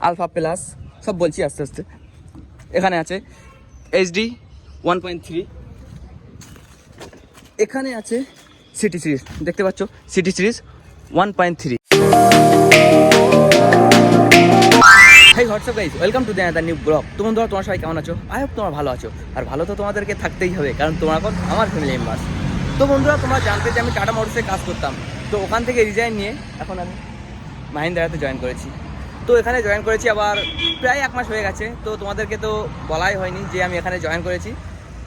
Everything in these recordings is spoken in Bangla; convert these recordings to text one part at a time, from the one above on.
আলফা প্লাস সব বলছি আস্তে আস্তে। এখানে আছে এইচডি 1.3, এখানে আছে সিটি সিরিজ, দেখতে পাচ্ছ city series 1.3। High WhatsApp guys, welcome to the new blog. তো বন্ধুরা, তোমার সবাই কেমন আছো? আই হোপ তোমরা ভালো আছো। আর ভালো তো তোমাদেরকে থাকতেই হবে, কারণ তোমরা এখন আমার ফ্যামিলি মেম্বার। তো বন্ধুরা, তোমরা জানতে যে আমি টাটা মোটরসে কাজ করতাম, তো ওখান থেকে রিজাইন নিয়ে এখন আমি মাহিন্দ্রাতে জয়েন করেছি। তো এখানে জয়েন করেছি আবার প্রায় 1 মাস হয়ে গেছে। তো তোমাদেরকে তো বলাই হয়নি যে আমি এখানে জয়েন করেছি,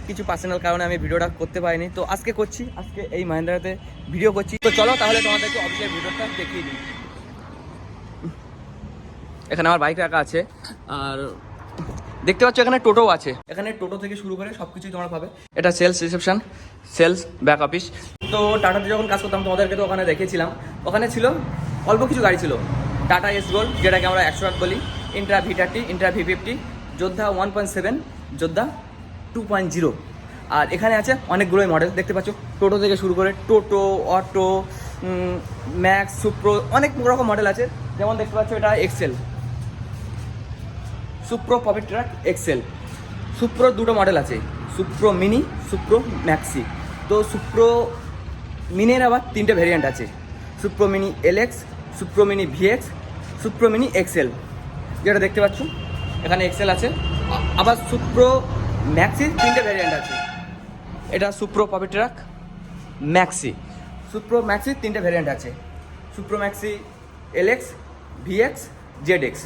কিছু পার্সোনাল কারণে আমি ভিডিওটা করতে পারিনি। তো আজকে করছি, আজকে এই মাহিন্দ্রাতে ভিডিও করছি। তো চলো তাহলে তোমাদেরকে অফিসের ভিডিওটা দেখিয়ে দিই। এখানে আমার বাইক রাখা আছে, আর দেখতে পাচ্ছ এখানে টোটোও আছে। এখানে টোটো থেকে শুরু করে সব কিছুই তোমরা পাবে। এটা sales reception, sales back office. তো টাটাতে যখন কাজ করতাম তোমাদেরকে তো ওখানে দেখেছিলাম, ওখানে ছিল অল্প কিছু গাড়ি ছিল। টাটা এস গোল্ড, যেটাকে আমরা 108 বলি, ইন্ট্রা V30, ইন্ট্রা V50, যোদ্ধা 1.7, যোদ্ধা 2.0। আর এখানে আছে অনেকগুলোই মডেল, দেখতে পাচ্ছ টোটো থেকে শুরু করে টোটো, অটো, ম্যাক্স, সুপ্রো, অনেক রকম মডেল আছে। যেমন দেখতে পাচ্ছ এটা এক্সেল, সুপ্রো পকেট ট্রাক এক্সেল। সুপ্রো দুটো মডেল আছে, সুপ্রো মিনি, সুপ্রো ম্যাক্সি। তো সুপ্রো মিনির আবার 3টে ভেরিয়েন্ট আছে, সুপ্রো mini LX, সুপ্রো mini VX, সুপ্রো mini Excel. যেটা দেখতে পাচ্ছ এখানে এক্সেল আছে। আবার সুপ্রো ম্যাক্সির 3টে ভেরিয়েন্ট আছে। এটা Supro pocket truck maxi, Supro ম্যাক্সির 3টে ভেরিয়েন্ট আছে, Supro maxi LX, VX, ZX.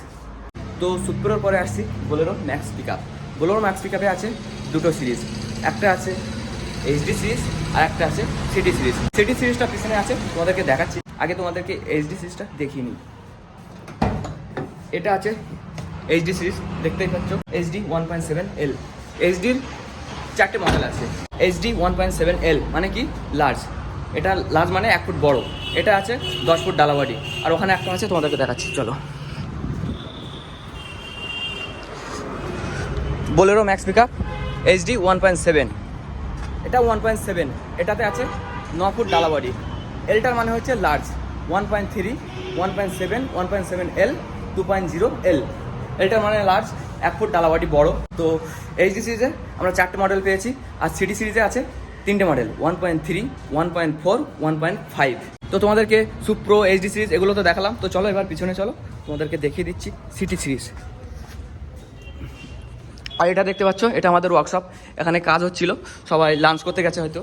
তো সুপ্রোর পরে আসছি Bolero max pickup. Bolero max পিকআপে আছে দুটো সিরিজ, একটা আছে এইচডি সিরিজ আর একটা আছে সিটি সিরিজ। সিটি সিরিজটা পিছনে আছে, তোমাদেরকে দেখাচ্ছি। আগে তোমাদেরকে এইচডি সিরিজটা দেখিয়ে নিই। এটা আছে এইচডি সিরিজ, দেখতেই পাচ্ছ এইচডি 1.7L। এইচডির 4টে মডেল আছে। এইচডি 1.7L মানে কি লার্জ, এটা লার্জ মানে 1 ফুট বড়। এটা আছে 10 ফুট ডালাবাড়ি, আর ওখানে একটা আছে তোমাদেরকে দেখাচ্ছি, চলো। বোলেরো ম্যাক্স পিকআপ এইচডি 1.7, এটা 1.7, এটাতে আছে 9 ফুট ডালাবাড়ি। এলটার মানে হচ্ছে লার্জ, 1.3, 1.7, 1.7L, 2.0L। এলটার মানে লার্জ, 1 ফুট ডালাবাড়ি বড়। তো এইচডি সিরিজে আমরা 4টে মডেল পেয়েছি, আর সিটি সিরিজে আছে 3টে মডেল, 1.3, 1.4, 1.5। তো তোমাদেরকে সুপ্রো, এইচডি সিরিজ এগুলো তো দেখালাম। তো চলো এবার পিছনে চলো, তোমাদেরকে দেখিয়ে দিচ্ছি সিটি সিরিজ। আর এটা দেখতে পাচ্ছ, এটা আমাদের ওয়ার্কশপ, এখানে কাজ হচ্ছিল, সবাই লাঞ্চ করতে গেছে হয়তো।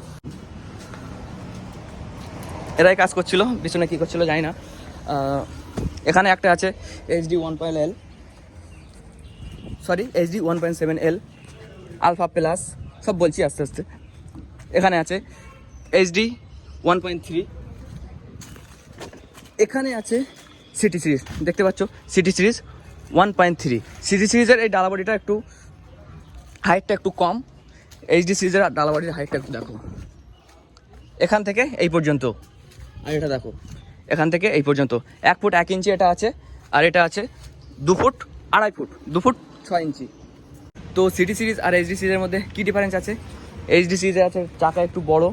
এরাই কাজ করছিল, পিছনে কী করছিল জানি না। এখানে একটা আছে HD 1.L, sorry HD 1.7L, alpha plus সব বলছি আস্তে আস্তে। এখানে আছে এইচডি 1.3, এখানে আছে সিটি সিরিজ, দেখতে পাচ্ছ সিটি সিরিজ 1.3। সিটি সিরিজের এই ডালাবাড়িটা একটু হাইটটা একটু কম, এইচডি সিরিজের ডালাবাড়ির হাইটটা একটু দেখো, এখান থেকে এই পর্যন্ত। আর এটা দেখো এখান থেকে এই পর্যন্ত 1 ফুট 1 ইঞ্চি এটা আছে, আর এটা আছে 2 ফুট 2.5 ফুট, 2 ফুট 6 ইঞ্চি। তো সিটি সিরিজ আর এইচডি সিরিজের মধ্যে কী ডিফারেন্স আছে? এইচডি সিরিজে আছে চাকা একটু বড়,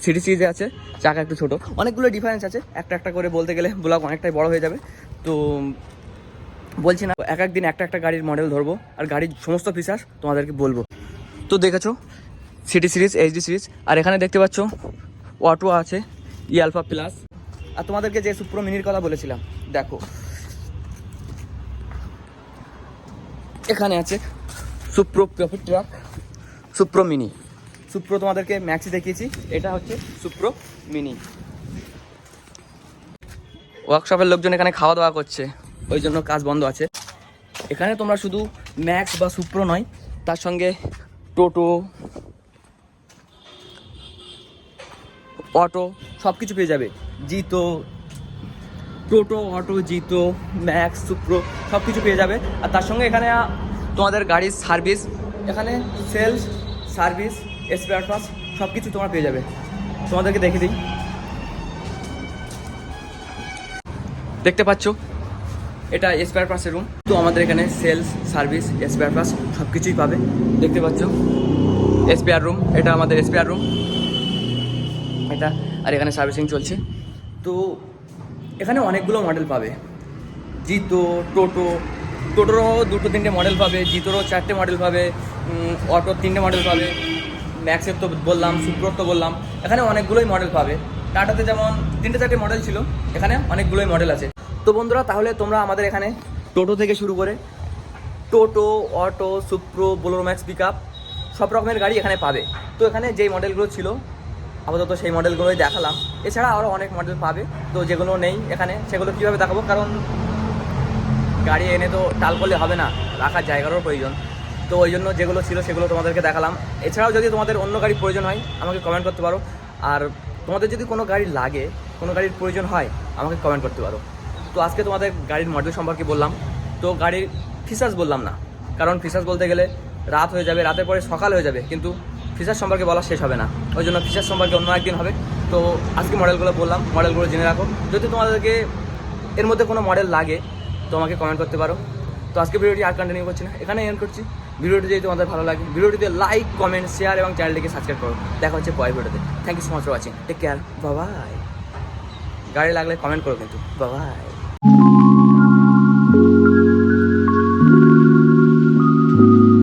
সিটি সিরিজে আছে চাকা একটু ছোটো। অনেকগুলো ডিফারেন্স আছে, একটা একটা করে বলতে গেলে ব্লগ অনেকটাই বড় হয়ে যাবে। তো বলছি না, এক একদিন একটা একটা গাড়ির মডেল ধরবো আর গাড়ির সমস্ত ফিচার্স তোমাদেরকে বলবো। তো দেখেছো সিটি সিরিজ, এইচডি সিরিজ। আর এখানে দেখতে পাচ্ছ অটো আছে, ই আলফা প্লাস। আর তোমাদেরকে যে সুপ্রো মিনির কথা বলেছিলাম, দেখো এখানে আছে সুপ্রো পকেট ট্রাক, সুপ্রো মিনি। সুপ্রো তোমাদেরকে ম্যাক্সি দেখিয়েছি, এটা হচ্ছে সুপ্রো মিনি। ওয়ার্কশপের লোকজন এখানে খাওয়া দাওয়া করছে, ওই জন্য কাজ বন্ধ আছে। এখানে তোমরা শুধু ম্যাক্স বা সুপ্রো নয়, তার সঙ্গে টোটো, অটো সব কিছু পেয়ে যাবে। জিতো, টোটো, অটো, জিতো, ম্যাক্স, সুপ্রো সব কিছু পেয়ে যাবে। আর তার সঙ্গে এখানে তোমাদের গাড়ির সার্ভিস, এখানে সেলস, সার্ভিস, স্পেয়ার পার্টস সব কিছু তোমরা পেয়ে যাবে। তোমাদেরকে দেখে দিই, দেখতে পাচ্ছ এটা স্পেয়ার পার্টসের রুম। তো আমাদের এখানে সেলস, সার্ভিস, স্পেয়ার পার্টস সব কিছুই পাবে, দেখতে পাচ্ছ। স্পেয়ার রুম, এটা আমাদের স্পেয়ার রুম এটা। আর এখানে সার্ভিসিং চলছে। তো এখানে অনেকগুলো মডেল পাবে, জিতো, টোটো, টোটোরও 2-3টে মডেল পাবে, জিতোরও 4টে মডেল পাবে, অটোর 3টে মডেল পাবে, ম্যাক্সের তো বললাম, সুপ্রোর তো বললাম, এখানে অনেকগুলোই মডেল পাবে। টাটাতে যেমন 3টে-4টে মডেল ছিল, এখানে অনেকগুলোই মডেল আছে। তো বন্ধুরা, তাহলে তোমরা আমাদের এখানে টোটো থেকে শুরু করে টোটো, অটো, সুপ্রো, বোলেরো ম্যাক্স, পিকআপ সব রকমের গাড়ি এখানে পাবে। তো এখানে যেই মডেলগুলো ছিল আপাতত সেই মডেলগুলোই দেখালাম, এছাড়া আরও অনেক মডেল পাবে। তো যেগুলো নেই এখানে সেগুলো কীভাবে দেখাবো, কারণ গাড়ি এনে তো টাল করলে হবে না, রাখার জায়গারও প্রয়োজন। তো ওই জন্য যেগুলো ছিল সেগুলো তোমাদেরকে দেখালাম। এছাড়াও যদি তোমাদের অন্য গাড়ির প্রয়োজন হয় আমাকে কমেন্ট করতে পারো, আর তোমাদের যদি কোনো গাড়ি লাগে, কোনো গাড়ির প্রয়োজন হয় আমাকে কমেন্ট করতে পারো। তো আজকে তোমাদের গাড়ির মডেল সম্পর্কে বললাম, তো গাড়ির ফিচার্স বললাম না, কারণ ফিচার্স বলতে গেলে রাত হয়ে যাবে, রাতের পরে সকাল হয়ে যাবে, কিন্তু ফিচার্স সম্পর্কে বলা শেষ হবে না। ওই জন্য ফিচার্স সম্পর্কে অন্য একদিন হবে। তো আজকে মডেলগুলো বললাম, মডেলগুলো জেনে রাখো। যদি তোমাদেরকে এর মধ্যে কোনো মডেল লাগে তো আমাকে কমেন্ট করতে পারো। তো আজকে ভিডিওটি আর কন্টিনিউ করছি না, এখানে এন্ড করছি। ভিডিওটি যদি তোমাদের ভালো লাগে ভিডিওটিতে লাইক, কমেন্ট, শেয়ার এবং চ্যানেলটিকে সাবস্ক্রাইব করো। দেখা হচ্ছে পরের ভিডিওতে। Thank you so much for watching, take care, bye bye. গাড়ি লাগলে কমেন্ট করো কিন্তু, বাই বাই।